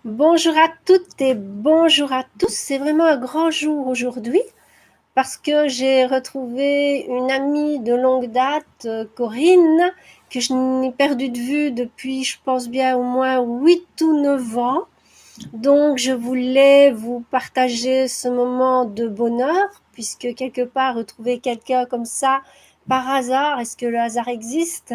Bonjour à toutes et bonjour à tous. C'est vraiment un grand jour aujourd'hui parce que j'ai retrouvé une amie de longue date, Corinne, que je n'ai perdue de vue depuis, je pense bien, au moins 8 ou 9 ans. Donc, je voulais vous partager ce moment de bonheur puisque quelque part, retrouver quelqu'un comme ça par hasard, est-ce que le hasard existe?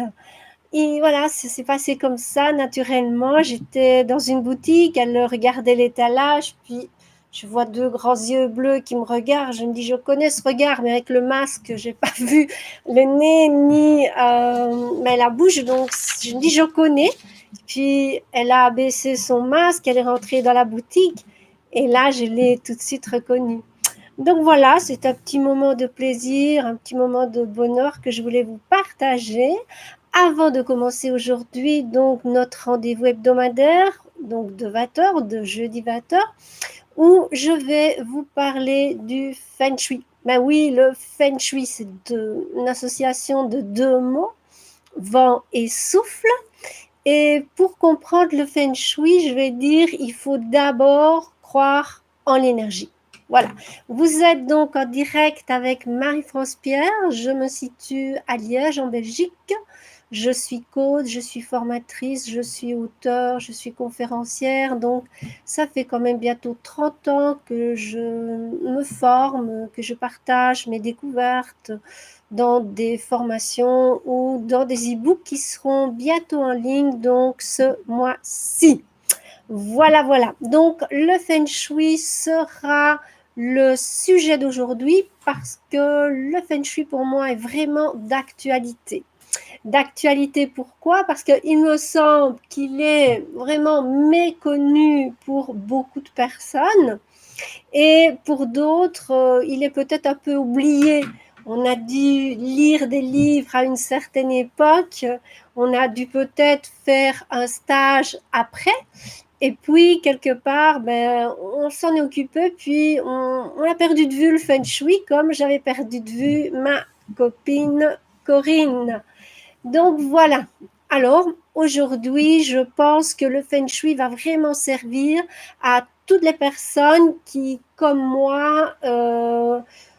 Et voilà, ça s'est passé comme ça, naturellement. J'étais dans une boutique, elle regardait l'étalage, puis je vois deux grands yeux bleus qui me regardent. Je me dis, je connais ce regard, mais avec le masque, j'ai pas vu le nez ni mais la bouche, donc je me dis, je connais. Puis elle a abaissé son masque, elle est rentrée dans la boutique, et là, je l'ai tout de suite reconnue. Donc voilà, c'est un petit moment de plaisir, un petit moment de bonheur que je voulais vous partager avant de commencer aujourd'hui donc notre rendez-vous hebdomadaire donc de 20 h, de jeudi 20 h, où je vais vous parler du Feng Shui. Ben oui, le Feng Shui, c'est une association de deux mots, vent et souffle. Et pour comprendre le Feng Shui, je vais dire, il faut d'abord croire en l'énergie. Voilà. Vous êtes donc en direct avec Marie-France Pierre. Je me situe à Liège, en Belgique. Je suis coach, je suis formatrice, je suis auteure, je suis conférencière. Donc, ça fait quand même bientôt 30 ans que je me forme, que je partage mes découvertes dans des formations ou dans des e-books qui seront bientôt en ligne, donc ce mois-ci. Voilà, voilà. Donc, le Feng Shui sera le sujet d'aujourd'hui parce que le Feng Shui pour moi est vraiment d'actualité. D'actualité, pourquoi? Parce qu'il me semble qu'il est vraiment méconnu pour beaucoup de personnes et pour d'autres, il est peut-être un peu oublié. On a dû lire des livres à une certaine époque, on a dû peut-être faire un stage après, et puis quelque part, ben, on s'en est occupé, puis on a perdu de vue le Feng Shui, comme j'avais perdu de vue ma copine Corinne. Donc voilà. Alors, aujourd'hui, je pense que le Feng Shui va vraiment servir à toutes les personnes qui, comme moi,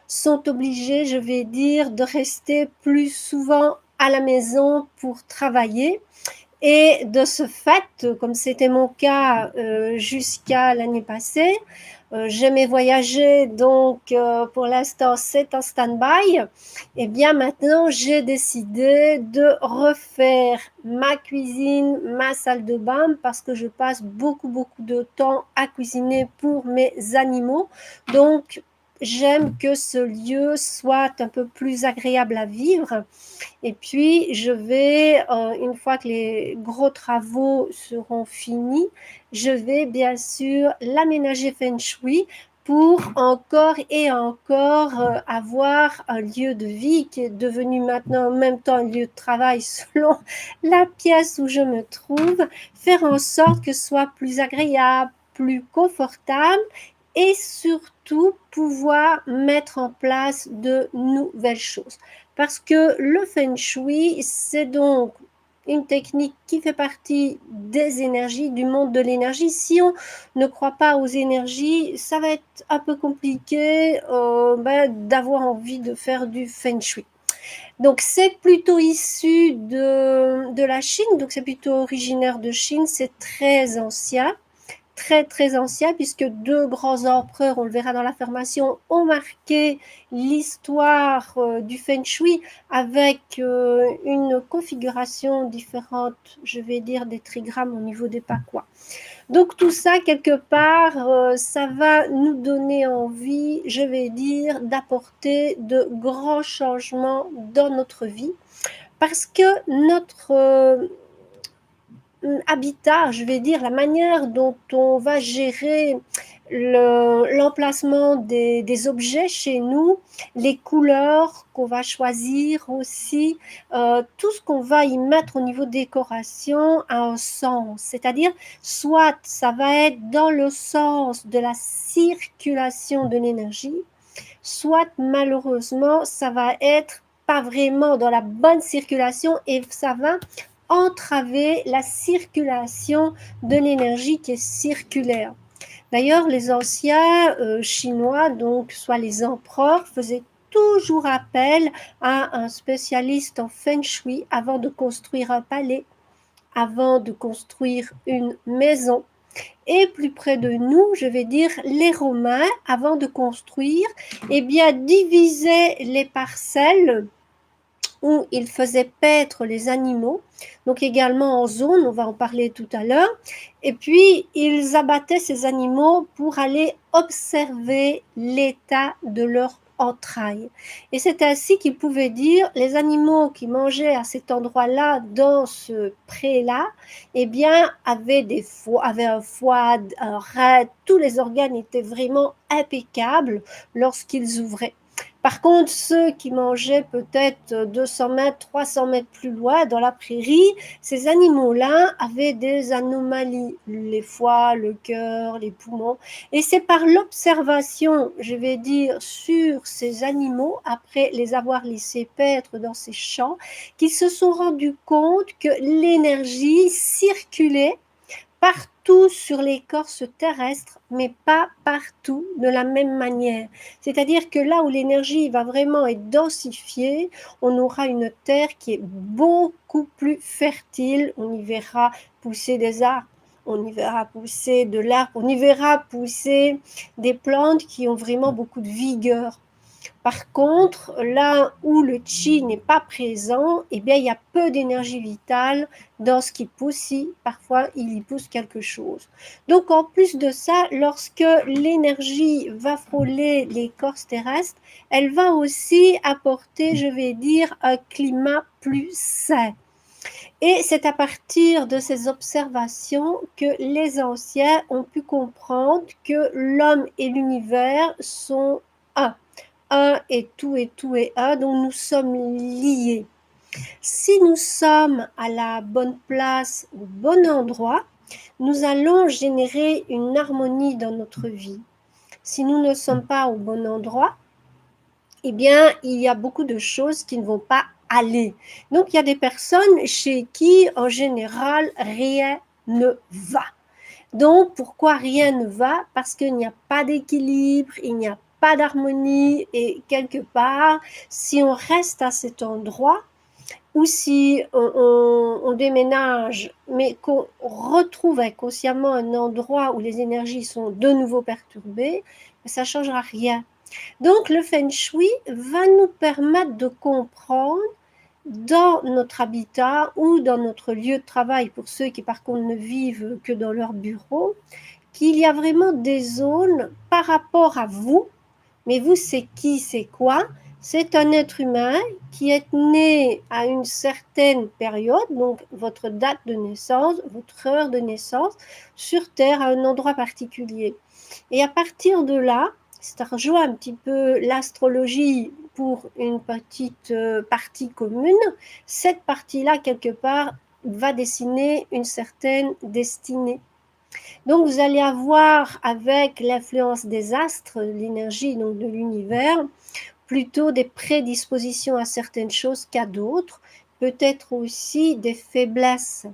sont obligées, je vais dire, de rester plus souvent à la maison pour travailler. Et de ce fait, comme c'était mon cas jusqu'à l'année passée, j'aimais voyager, donc pour l'instant c'est en stand-by. Et bien maintenant j'ai décidé de refaire ma cuisine, ma salle de bain, parce que je passe beaucoup de temps à cuisiner pour mes animaux. Donc j'aime que ce lieu soit un peu plus agréable à vivre. Et puis, je vais, une fois que les gros travaux seront finis, je vais bien sûr l'aménager Feng Shui pour encore et encore avoir un lieu de vie qui est devenu maintenant en même temps un lieu de travail selon la pièce où je me trouve, faire en sorte que ce soit plus agréable, plus confortable et surtout pouvoir mettre en place de nouvelles choses. Parce que le Feng Shui, c'est donc une technique qui fait partie des énergies, du monde de l'énergie. Si on ne croit pas aux énergies, ça va être un peu compliqué d'avoir envie de faire du Feng Shui. Donc c'est plutôt issu de la Chine, donc c'est plutôt originaire de Chine, c'est très ancien, très ancien, puisque deux grands empereurs, on le verra dans la formation, ont marqué l'histoire du Feng Shui avec une configuration différente, je vais dire, des trigrammes au niveau des paquois. Donc tout ça, quelque part, ça va nous donner envie, je vais dire, d'apporter de grands changements dans notre vie, parce que notre habitat, je vais dire, la manière dont on va gérer l'emplacement des objets chez nous, les couleurs qu'on va choisir aussi, tout ce qu'on va y mettre au niveau décoration a un sens. C'est-à-dire, soit ça va être dans le sens de la circulation de l'énergie, soit malheureusement, ça va être pas vraiment dans la bonne circulation et ça va entraver la circulation de l'énergie qui est circulaire. D'ailleurs, les anciens chinois, donc soit les empereurs, faisaient toujours appel à un spécialiste en feng shui avant de construire un palais, avant de construire une maison. Et plus près de nous, je vais dire les Romains, avant de construire, eh bien, divisaient les parcelles où ils faisaient paître les animaux, donc également en zone, on va en parler tout à l'heure, et puis ils abattaient ces animaux pour aller observer l'état de leurs entrailles. Et c'est ainsi qu'ils pouvaient dire les animaux qui mangeaient à cet endroit-là, dans ce pré-là, eh bien, avaient un foie, un rein, tous les organes étaient vraiment impeccables lorsqu'ils ouvraient. Par contre, ceux qui mangeaient peut-être 200 mètres, 300 mètres plus loin, dans la prairie, ces animaux-là avaient des anomalies, les foies, le cœur, les poumons. Et c'est par l'observation, je vais dire, sur ces animaux, après les avoir laissés paître dans ces champs, qu'ils se sont rendus compte que l'énergie circulait partout sur l'écorce terrestre, mais pas partout de la même manière. C'est-à-dire que là où l'énergie va vraiment être densifiée, on aura une terre qui est beaucoup plus fertile, on y verra pousser des arbres, on y verra pousser de l'arbre, on y verra pousser des plantes qui ont vraiment beaucoup de vigueur. Par contre, là où le chi n'est pas présent, eh bien, il y a peu d'énergie vitale dans ce qui pousse, si parfois il y pousse quelque chose. Donc, en plus de ça, lorsque l'énergie va frôler l'écorce terrestre, elle va aussi apporter, je vais dire, un climat plus sain. Et c'est à partir de ces observations que les anciens ont pu comprendre que l'homme et l'univers sont un. Un est tout et tout est un, donc nous sommes liés. Si nous sommes à la bonne place, au bon endroit, nous allons générer une harmonie dans notre vie. Si nous ne sommes pas au bon endroit, eh bien, il y a beaucoup de choses qui ne vont pas aller. Donc, il y a des personnes chez qui, en général, rien ne va. Donc, pourquoi rien ne va? Parce qu'il n'y a pas d'équilibre, il n'y a pas d'harmonie et quelque part, si on reste à cet endroit ou si on déménage, mais qu'on retrouve inconsciemment un endroit où les énergies sont de nouveau perturbées, ça ne changera rien. Donc, le feng shui va nous permettre de comprendre dans notre habitat ou dans notre lieu de travail, pour ceux qui par contre ne vivent que dans leur bureau, qu'il y a vraiment des zones par rapport à vous, mais vous c'est qui, c'est quoi? C'est un être humain qui est né à une certaine période, donc votre date de naissance, votre heure de naissance, sur Terre, à un endroit particulier. Et à partir de là, ça rejoint un petit peu l'astrologie pour une petite partie commune. Cette partie-là, quelque part, va dessiner une certaine destinée. Donc, vous allez avoir, avec l'influence des astres, l'énergie donc de l'univers, plutôt des prédispositions à certaines choses qu'à d'autres, peut-être aussi des faiblesses.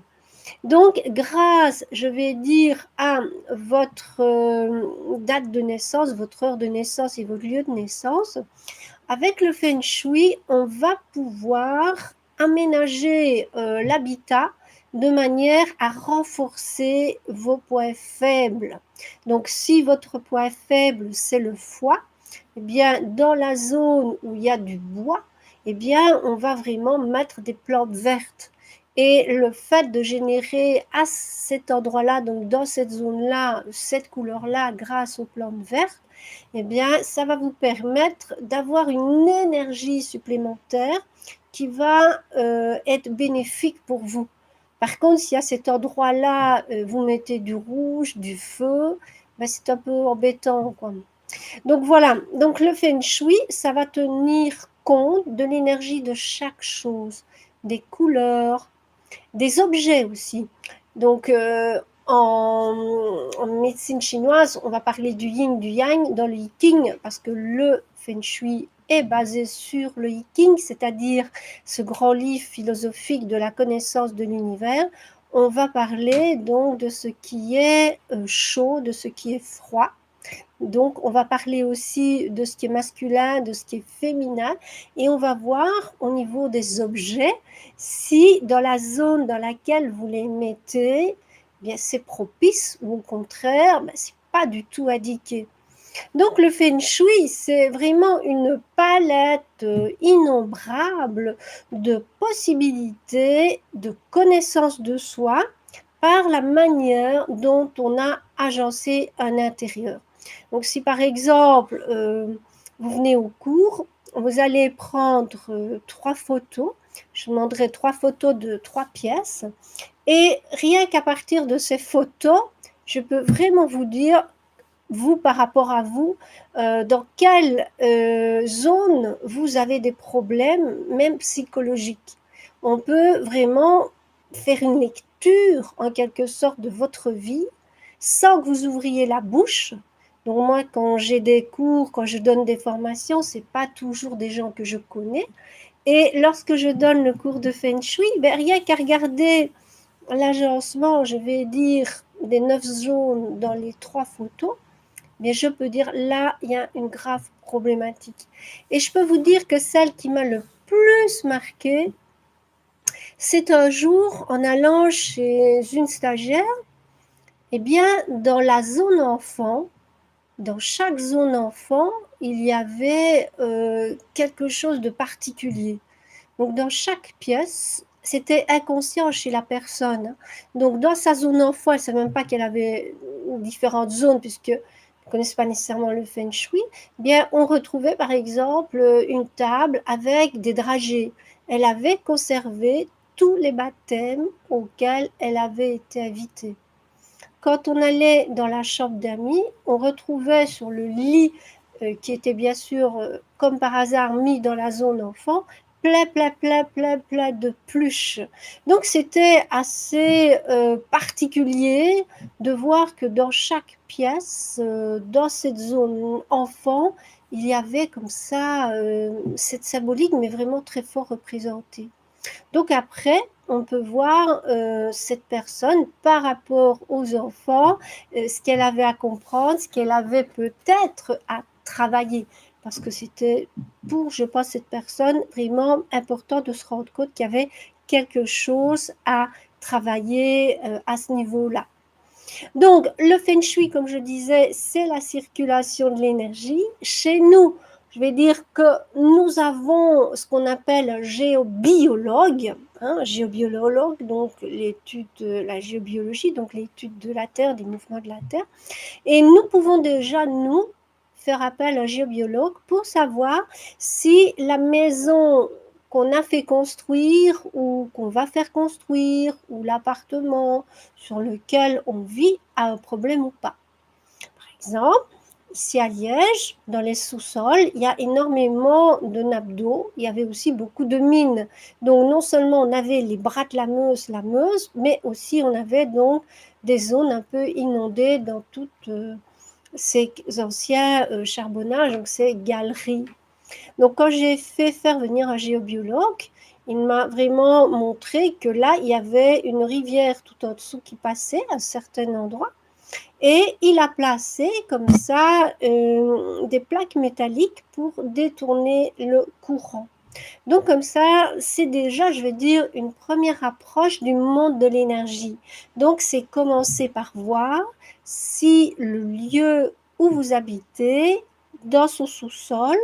Donc, grâce, je vais dire, à votre date de naissance, votre heure de naissance et votre lieu de naissance, avec le feng shui, on va pouvoir aménager l'habitat de manière à renforcer vos points faibles. Donc, si votre point faible, c'est le foie, eh bien, dans la zone où il y a du bois, eh bien, on va vraiment mettre des plantes vertes. Et le fait de générer à cet endroit-là, donc dans cette zone-là, cette couleur-là, grâce aux plantes vertes, eh bien, ça va vous permettre d'avoir une énergie supplémentaire qui va être bénéfique pour vous. Par contre, si à cet endroit-là, vous mettez du rouge, du feu, ben, c'est un peu embêtant, quoi. Donc voilà, donc le feng shui, ça va tenir compte de l'énergie de chaque chose, des couleurs, des objets aussi. Donc, en médecine chinoise, on va parler du yin, du yang dans le Yi King, parce que le feng shui est basé sur le I Ching, c'est-à-dire ce grand livre philosophique de la connaissance de l'univers. On va parler donc de ce qui est chaud, de ce qui est froid. Donc, on va parler aussi de ce qui est masculin, de ce qui est féminin, et on va voir au niveau des objets si dans la zone dans laquelle vous les mettez, eh bien c'est propice ou au contraire, ben, c'est pas du tout indiqué. Donc le feng shui, c'est vraiment une palette innombrable de possibilités de connaissance de soi par la manière dont on a agencé un intérieur. Donc si par exemple, vous venez au cours, vous allez prendre 3 photos, je vous demanderai 3 photos de 3 pièces, et rien qu'à partir de ces photos, je peux vraiment vous dire vous, par rapport à vous, dans quelle zone vous avez des problèmes, même psychologiques. On peut vraiment faire une lecture, en quelque sorte, de votre vie, sans que vous ouvriez la bouche. Donc moi, quand j'ai des cours, quand je donne des formations, c'est pas toujours des gens que je connais. Et lorsque je donne le cours de Feng Shui, ben, rien qu'à regarder l'agencement, je vais dire, des 9 zones dans les 3 photos, mais je peux dire là, il y a une grave problématique. Et je peux vous dire que celle qui m'a le plus marquée, c'est un jour en allant chez une stagiaire, eh bien, dans la zone enfant, dans chaque zone enfant, il y avait quelque chose de particulier. Donc, dans chaque pièce, c'était inconscient chez la personne. Donc, dans sa zone enfant, elle ne savait même pas qu'elle avait différentes zones, puisque ne connaissent pas nécessairement le feng shui, bien, on retrouvait par exemple une table avec des dragées. Elle avait conservé tous les baptêmes auxquels elle avait été invitée. Quand on allait dans la chambre d'amis, on retrouvait sur le lit, qui était bien sûr, comme par hasard, mis dans la zone enfant, plein de pluches. Donc c'était assez particulier de voir que dans chaque pièce, dans cette zone enfant, il y avait comme ça cette symbolique, mais vraiment très fort représentée. Donc après, on peut voir cette personne par rapport aux enfants, ce qu'elle avait à comprendre, ce qu'elle avait peut-être à travailler. Parce que c'était pour, je pense, cette personne vraiment important de se rendre compte qu'il y avait quelque chose à travailler à ce niveau-là. Donc, le feng shui, comme je disais, c'est la circulation de l'énergie. Chez nous, je vais dire que nous avons ce qu'on appelle un géobiologue, géobiologue, donc l'étude de la géobiologie, donc l'étude de la Terre, des mouvements de la Terre. Et nous pouvons déjà, nous, faire appel à un géobiologue pour savoir si la maison qu'on a fait construire ou qu'on va faire construire ou l'appartement sur lequel on vit a un problème ou pas. Par exemple, ici à Liège, dans les sous-sols, il y a énormément de nappes d'eau. Il y avait aussi beaucoup de mines. Donc non seulement on avait les bras de la Meuse, mais aussi on avait donc des zones un peu inondées dans toutes ces anciens charbonnages, donc ces galeries. Donc quand j'ai fait faire venir un géobiologue, il m'a vraiment montré que là, il y avait une rivière tout en dessous qui passait à un certain endroit. Et il a placé comme ça des plaques métalliques pour détourner le courant. Donc comme ça, c'est déjà, je vais dire, une première approche du monde de l'énergie. Donc c'est commencer par voir si le lieu où vous habitez, dans son sous-sol,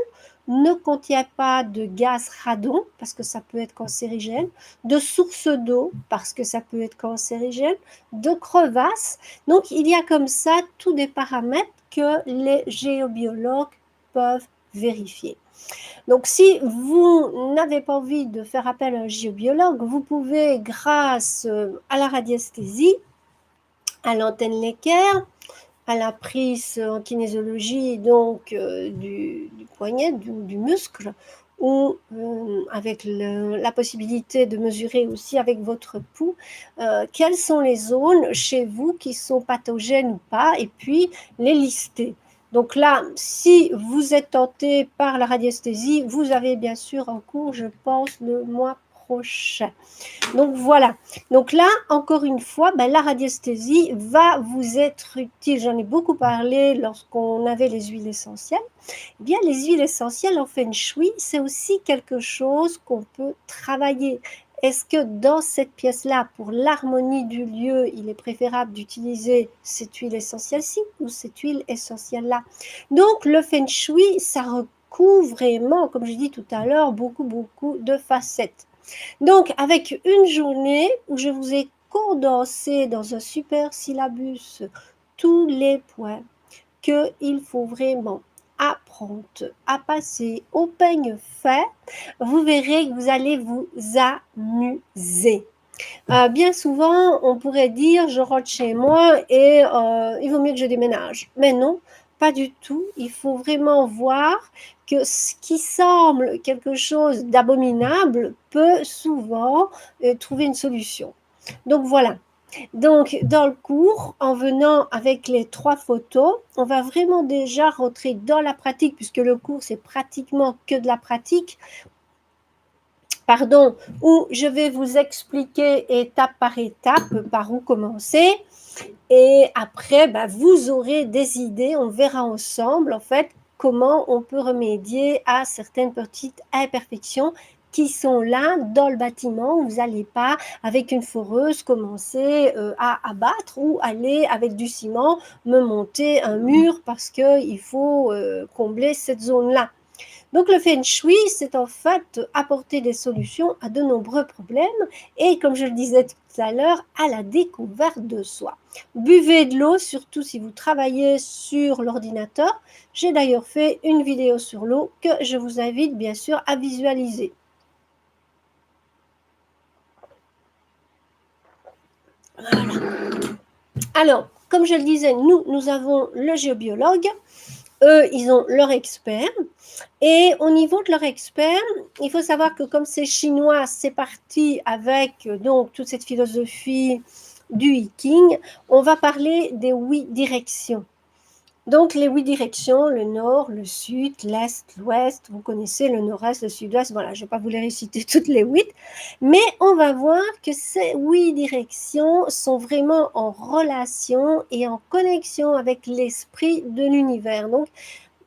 ne contient pas de gaz radon, parce que ça peut être cancérigène, de sources d'eau, parce que ça peut être cancérigène, de crevasses. Donc il y a comme ça tous des paramètres que les géobiologues peuvent vérifier. Donc, si vous n'avez pas envie de faire appel à un géobiologue, vous pouvez, grâce à la radiesthésie, à l'antenne Necker, à la prise en kinésiologie donc du poignet, du muscle, ou avec la possibilité de mesurer aussi avec votre pouls quelles sont les zones chez vous qui sont pathogènes ou pas, et puis les lister. Donc là, si vous êtes tenté par la radiesthésie, vous avez bien sûr en cours, je pense, le mois prochain. Donc voilà. Donc là, encore une fois, ben, la radiesthésie va vous être utile. J'en ai beaucoup parlé lorsqu'on avait les huiles essentielles. Eh bien, les huiles essentielles en Feng Shui, c'est aussi quelque chose qu'on peut travailler. Est-ce que dans cette pièce-là, pour l'harmonie du lieu, il est préférable d'utiliser cette huile essentielle-ci ou cette huile essentielle-là? Donc, le Feng Shui, ça recouvre vraiment, comme je dis tout à l'heure, beaucoup de facettes. Donc, avec une journée où je vous ai condensé dans un super syllabus tous les points qu'il faut vraiment apprendre à passer au peigne fin, vous verrez que vous allez vous amuser. Bien souvent, on pourrait dire, je rentre chez moi et il vaut mieux que je déménage. Mais non, pas du tout. Il faut vraiment voir que ce qui semble quelque chose d'abominable peut souvent trouver une solution. Donc voilà. Donc, dans le cours, en venant avec les 3 photos, on va vraiment déjà rentrer dans la pratique, puisque le cours, c'est pratiquement que de la pratique, pardon, où je vais vous expliquer étape par étape par où commencer. Et après, bah, vous aurez des idées, on verra ensemble, en fait, comment on peut remédier à certaines petites imperfections qui sont là dans le bâtiment. Vous n'allez pas, avec une foreuse, commencer à abattre ou aller avec du ciment me monter un mur parce qu'il faut combler cette zone-là. Donc le Feng Shui, c'est en fait apporter des solutions à de nombreux problèmes et, comme je le disais tout à l'heure, à la découverte de soi. Buvez de l'eau, surtout si vous travaillez sur l'ordinateur. J'ai d'ailleurs fait une vidéo sur l'eau que je vous invite bien sûr à visualiser. Voilà. Alors, comme je le disais, nous avons le géobiologue. Eux, ils ont leur expert. Et au niveau de leur expert, il faut savoir que comme c'est chinois, c'est parti avec donc toute cette philosophie du Yiking. On va parler des 8 directions. Donc les 8 directions, le nord, le sud, l'est, l'ouest, vous connaissez le nord-est, le sud-ouest, voilà, je ne vais pas vous les réciter toutes les 8, mais on va voir que ces 8 directions sont vraiment en relation et en connexion avec l'esprit de l'univers. Donc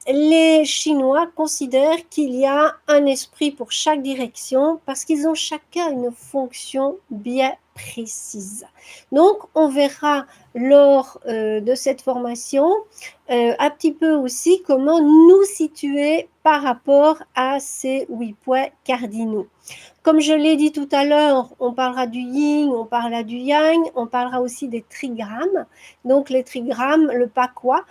les Chinois considèrent qu'il y a un esprit pour chaque direction parce qu'ils ont chacun une fonction bien précise. Donc, on verra lors de cette formation un petit peu aussi comment nous situer par rapport à ces 8 points cardinaux. Comme je l'ai dit tout à l'heure, on parlera du yin, on parlera du yang, on parlera aussi des trigrammes. Donc, les trigrammes, le pakwa,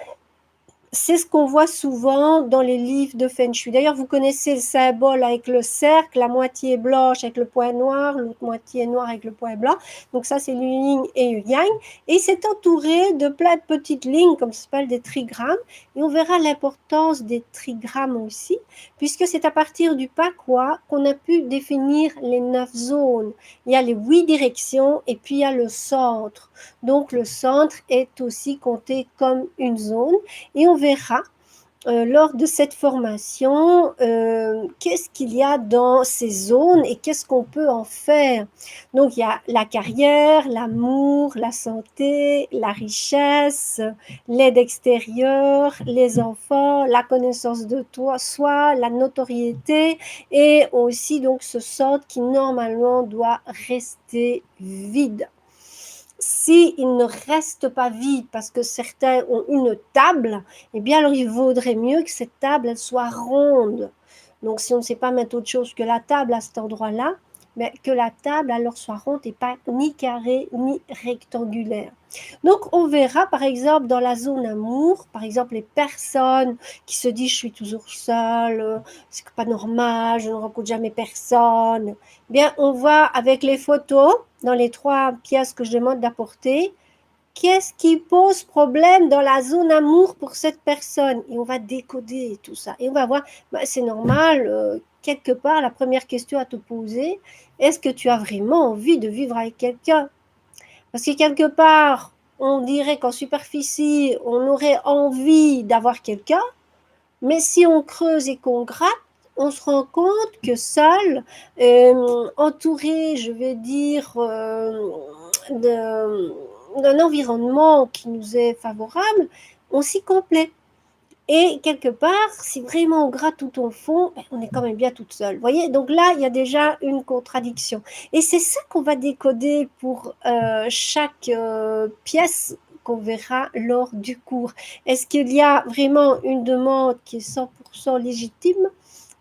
c'est ce qu'on voit souvent dans les livres de Feng Shui. D'ailleurs, vous connaissez le symbole avec le cercle, la moitié blanche avec le point noir, l'autre moitié noire avec le point blanc. Donc ça, c'est le yin et le yang. Et c'est entouré de plein de petites lignes, comme ça s'appelle des trigrammes. Et on verra l'importance des trigrammes aussi, puisque c'est à partir du pakwa qu'on a pu définir les 9 zones. Il y a les 8 directions et puis il y a le centre. Donc le centre est aussi compté comme une zone. Et on verra lors de cette formation qu'est-ce qu'il y a dans ces zones et qu'est-ce qu'on peut en faire. Donc il y a la carrière, l'amour, la santé, la richesse, l'aide extérieure, les enfants, la connaissance de soi, la notoriété et aussi donc ce centre qui normalement doit rester vide. S'il ne reste pas vide parce que certains ont une table, eh bien alors il vaudrait mieux que cette table elle soit ronde. Donc si on ne sait pas mettre autre chose que la table à cet endroit-là, mais que la table alors soit ronde et pas ni carrée ni rectangulaire. Donc on verra par exemple dans la zone amour, par exemple les personnes qui se disent je suis toujours seule, c'est pas normal, je ne rencontre jamais personne. Bien on voit avec les photos dans les 3 pièces que je demande d'apporter, qu'est-ce qui pose problème dans la zone amour pour cette personne? Et on va décoder tout ça. Et on va voir, bah, c'est normal, quelque part, la première question à te poser, est-ce que tu as vraiment envie de vivre avec quelqu'un? Parce que quelque part, on dirait qu'en superficie, on aurait envie d'avoir quelqu'un, mais si on creuse et qu'on gratte, on se rend compte que seul, entouré, je vais dire, d'un environnement qui nous est favorable, on s'y complaît. Et quelque part, si vraiment on gratte tout au fond, on est quand même bien toute seule. Vous voyez, donc là, il y a déjà une contradiction. Et c'est ça qu'on va décoder pour chaque pièce qu'on verra lors du cours. Est-ce qu'il y a vraiment une demande qui est 100% légitime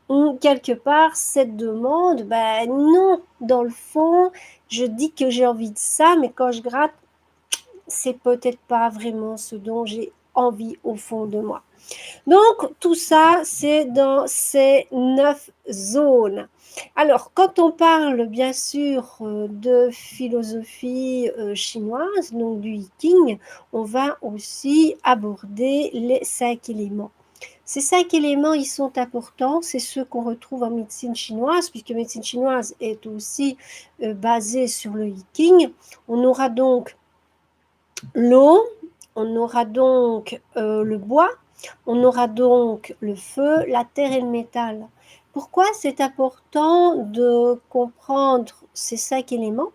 ou quelque part, cette demande, ben non, dans le fond, je dis que j'ai envie de ça, mais quand je gratte, c'est peut-être pas vraiment ce dont j'ai envie au fond de moi. Donc, tout ça, c'est dans ces 9 zones. Alors, quand on parle bien sûr de philosophie chinoise, donc du I Ching, on va aussi aborder les 5 éléments. Ces 5 éléments, ils sont importants, c'est ceux qu'on retrouve en médecine chinoise, puisque la médecine chinoise est aussi basée sur le I Ching. On aura donc l'eau, on aura donc le bois, on aura donc le feu, la terre et le métal. Pourquoi c'est important de comprendre ces 5 éléments?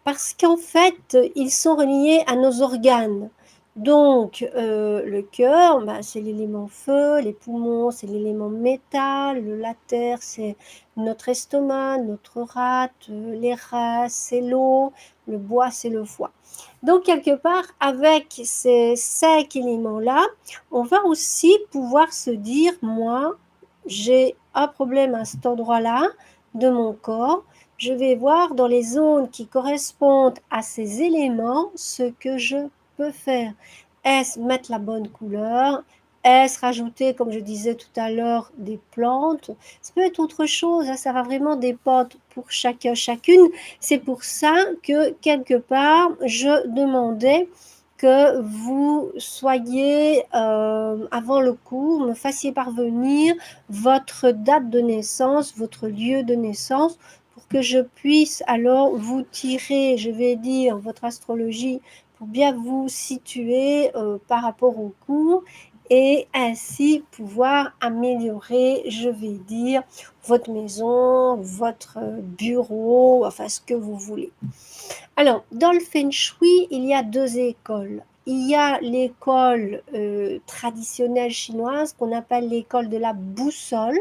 Parce qu'en fait, ils sont reliés à nos organes. Donc, le cœur, bah, c'est l'élément feu, les poumons, c'est l'élément métal, la terre, c'est notre estomac, notre rate, les reins, c'est l'eau, le bois, c'est le foie. Donc, quelque part, avec ces 5 éléments-là, on va aussi pouvoir se dire, moi, j'ai un problème à cet endroit-là de mon corps, je vais voir dans les zones qui correspondent à ces éléments ce que je peux faire. Est-ce mettre la bonne couleur? Est-ce rajouter, comme je disais tout à l'heure, des plantes? Ça peut être autre chose, hein, ça va vraiment dépendre pour chacun, chacune. C'est pour ça que, quelque part, je demandais que vous soyez, avant le cours, me fassiez parvenir votre date de naissance, votre lieu de naissance, pour que je puisse alors vous tirer, je vais dire, votre astrologie pour bien vous situer par rapport au cours et ainsi pouvoir améliorer, je vais dire, votre maison, votre bureau, enfin ce que vous voulez. Alors, dans le Feng Shui, il y a 2 écoles. Il y a l'école traditionnelle chinoise qu'on appelle l'école de la boussole,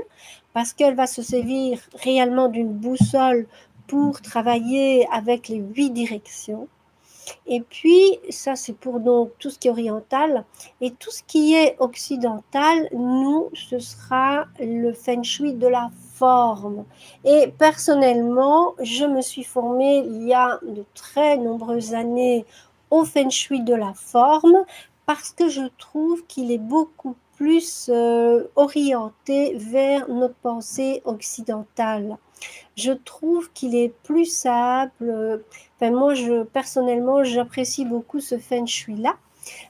parce qu'elle va se servir réellement d'une boussole pour travailler avec les 8 directions. Et puis, ça c'est pour donc tout ce qui est oriental. Et tout ce qui est occidental, nous, ce sera le Feng Shui de la forme. Et personnellement, je me suis formée il y a de très nombreuses années au Feng Shui de la forme parce que je trouve qu'il est beaucoup plus orienté vers notre pensée occidentale. Je trouve qu'il est plus simple. Enfin, moi, personnellement, j'apprécie beaucoup ce feng shui-là.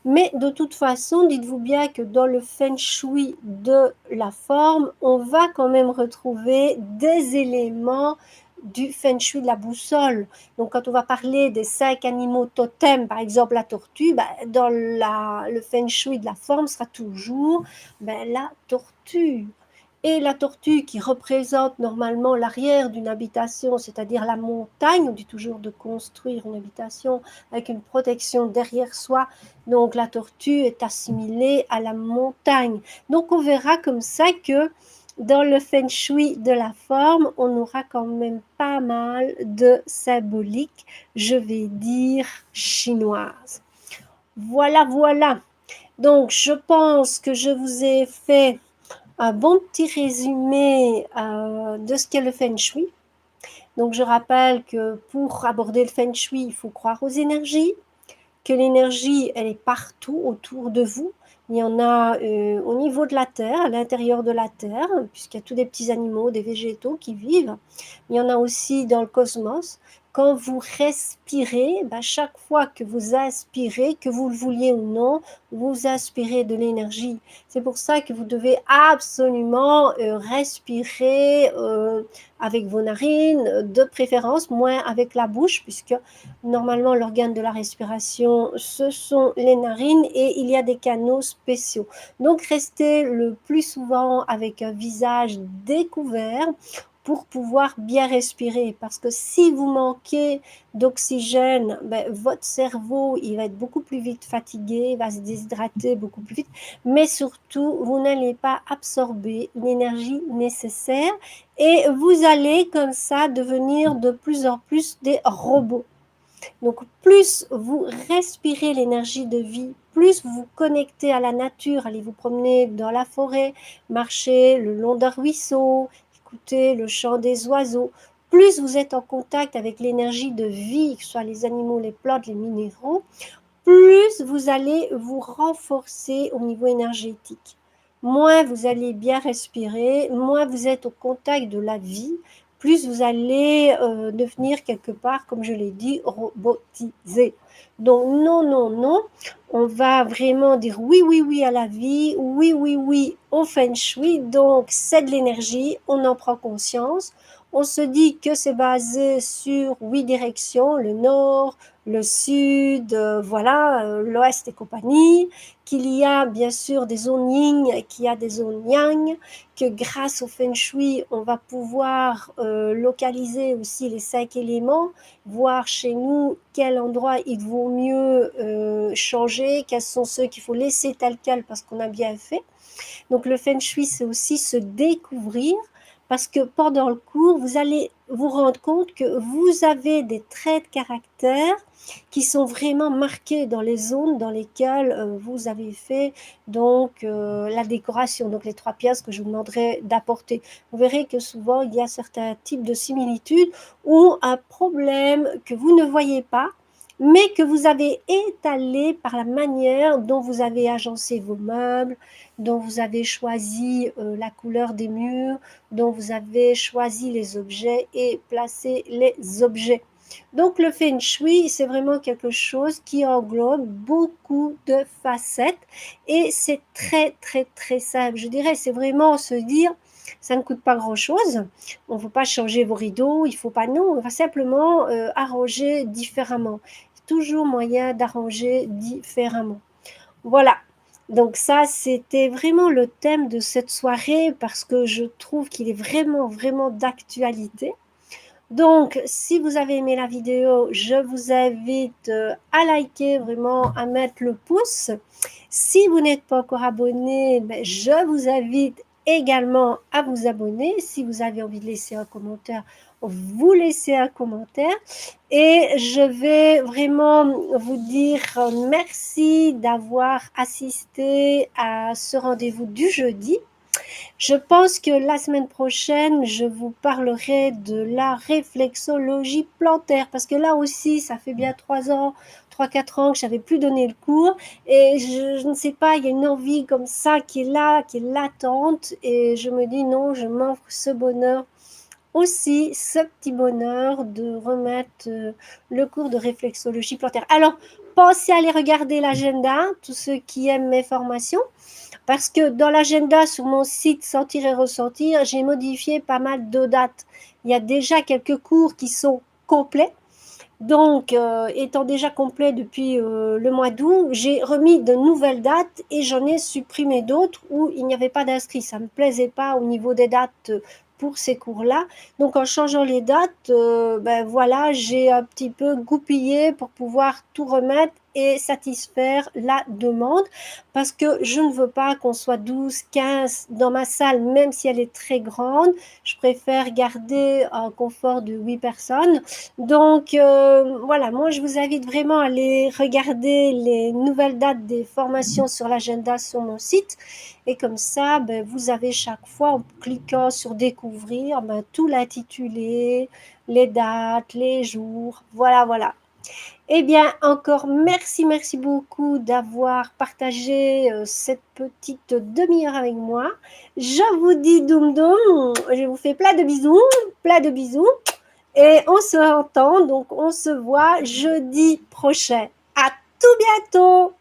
Mais de toute façon, dites-vous bien que dans le feng shui de la forme, on va quand même retrouver des éléments du feng shui de la boussole. Donc, quand on va parler des 5 animaux totems, par exemple la tortue, ben, dans le feng shui de la forme sera toujours ben, la tortue. Et la tortue qui représente normalement l'arrière d'une habitation, c'est-à-dire la montagne, on dit toujours de construire une habitation avec une protection derrière soi, donc la tortue est assimilée à la montagne. Donc on verra comme ça que dans le feng shui de la forme, on aura quand même pas mal de symboliques, je vais dire chinoises. Voilà, voilà. Donc je pense que je vous ai fait un bon petit résumé de ce qu'est le feng shui. Donc je rappelle que pour aborder le feng shui, il faut croire aux énergies, que l'énergie, elle est partout autour de vous. Il y en a au niveau de la Terre, à l'intérieur de la Terre, puisqu'il y a tous des petits animaux, des végétaux qui vivent. Il y en a aussi dans le cosmos. quand vous respirez, bah, chaque fois que vous inspirez, que vous le vouliez ou non, vous inspirez de l'énergie. C'est pour ça que vous devez absolument respirer avec vos narines, de préférence moins avec la bouche, puisque normalement l'organe de la respiration, ce sont les narines et il y a des canaux spéciaux. Donc restez le plus souvent avec un visage découvert pour pouvoir bien respirer. Parce que si vous manquez d'oxygène, ben, votre cerveau, il va être beaucoup plus vite fatigué, il va se déshydrater beaucoup plus vite, mais surtout, vous n'allez pas absorber l'énergie nécessaire et vous allez comme ça devenir de plus en plus des robots. Donc, plus vous respirez l'énergie de vie, plus vous vous connectez à la nature, allez vous promener dans la forêt, marcher le long d'un ruisseau, écouter le chant des oiseaux, plus vous êtes en contact avec l'énergie de vie, que ce soit les animaux, les plantes, les minéraux, plus vous allez vous renforcer au niveau énergétique. Moins vous allez bien respirer, moins vous êtes au contact de la vie, plus vous allez devenir quelque part, comme je l'ai dit, robotisé. Donc non, non, non, on va vraiment dire oui, oui, oui à la vie, oui, oui, oui au feng shui. Donc c'est de l'énergie, on en prend conscience. On se dit que c'est basé sur 8 directions, le nord, le sud, voilà, l'ouest et compagnie, qu'il y a bien sûr des zones yin, qu'il y a des zones yang, que grâce au feng shui, on va pouvoir localiser aussi les 5 éléments, voir chez nous quel endroit il vaut mieux changer, quels sont ceux qu'il faut laisser tel quel parce qu'on a bien fait. Donc le feng shui, c'est aussi se découvrir parce que pendant le cours, vous allez vous rendre compte que vous avez des traits de caractère qui sont vraiment marqués dans les zones dans lesquelles vous avez fait donc la décoration, donc les 3 pièces que je vous demanderai d'apporter. Vous verrez que souvent il y a certains types de similitudes ou un problème que vous ne voyez pas, mais que vous avez étalé par la manière dont vous avez agencé vos meubles, dont vous avez choisi la couleur des murs, dont vous avez choisi les objets et placé les objets. Donc le feng shui, c'est vraiment quelque chose qui englobe beaucoup de facettes et c'est très très très simple. Je dirais, c'est vraiment se dire, ça ne coûte pas grand-chose. On ne veut pas changer vos rideaux, il ne faut pas, non, on va simplement arranger différemment. Toujours moyen d'arranger différemment. Voilà. Donc ça, c'était vraiment le thème de cette soirée parce que je trouve qu'il est vraiment, vraiment d'actualité. Donc, si vous avez aimé la vidéo, je vous invite à liker, vraiment à mettre le pouce. Si vous n'êtes pas encore abonné, ben, je vous invite également à vous abonner. Si vous avez envie de laisser un commentaire, vous laissez un commentaire. Et je vais vraiment vous dire merci d'avoir assisté à ce rendez-vous du jeudi. Je pense que la semaine prochaine, je vous parlerai de la réflexologie plantaire parce que là aussi, ça fait bien 3 ans, 3-4 ans que je n'avais plus donné le cours et je ne sais pas, il y a une envie comme ça qui est là, qui est latente et je me dis non, je m'offre ce bonheur aussi, ce petit bonheur de remettre le cours de réflexologie plantaire. Alors, pensez à aller regarder l'agenda, tous ceux qui aiment mes formations. Parce que dans l'agenda sur mon site Sentir et Ressentir, j'ai modifié pas mal de dates. Il y a déjà quelques cours qui sont complets. Donc, étant déjà complet depuis le mois d'août, j'ai remis de nouvelles dates et j'en ai supprimé d'autres où il n'y avait pas d'inscrits. Ça ne me plaisait pas au niveau des dates pour ces cours-là. Donc, en changeant les dates, ben voilà, j'ai un petit peu goupillé pour pouvoir tout remettre et satisfaire la demande parce que je ne veux pas qu'on soit 12, 15 dans ma salle, même si elle est très grande. Je préfère garder un confort de 8 personnes. Donc voilà, moi je vous invite vraiment à aller regarder les nouvelles dates des formations sur l'agenda sur mon site. Et comme ça, ben, vous avez chaque fois, en cliquant sur découvrir, ben, tout l'intitulé, les dates, les jours. Voilà, voilà. Eh bien, encore merci, merci beaucoup d'avoir partagé cette petite demi-heure avec moi. Je vous dis doum doum, je vous fais plein de bisous, plein de bisous. et on se entend, donc on se voit jeudi prochain. À tout bientôt!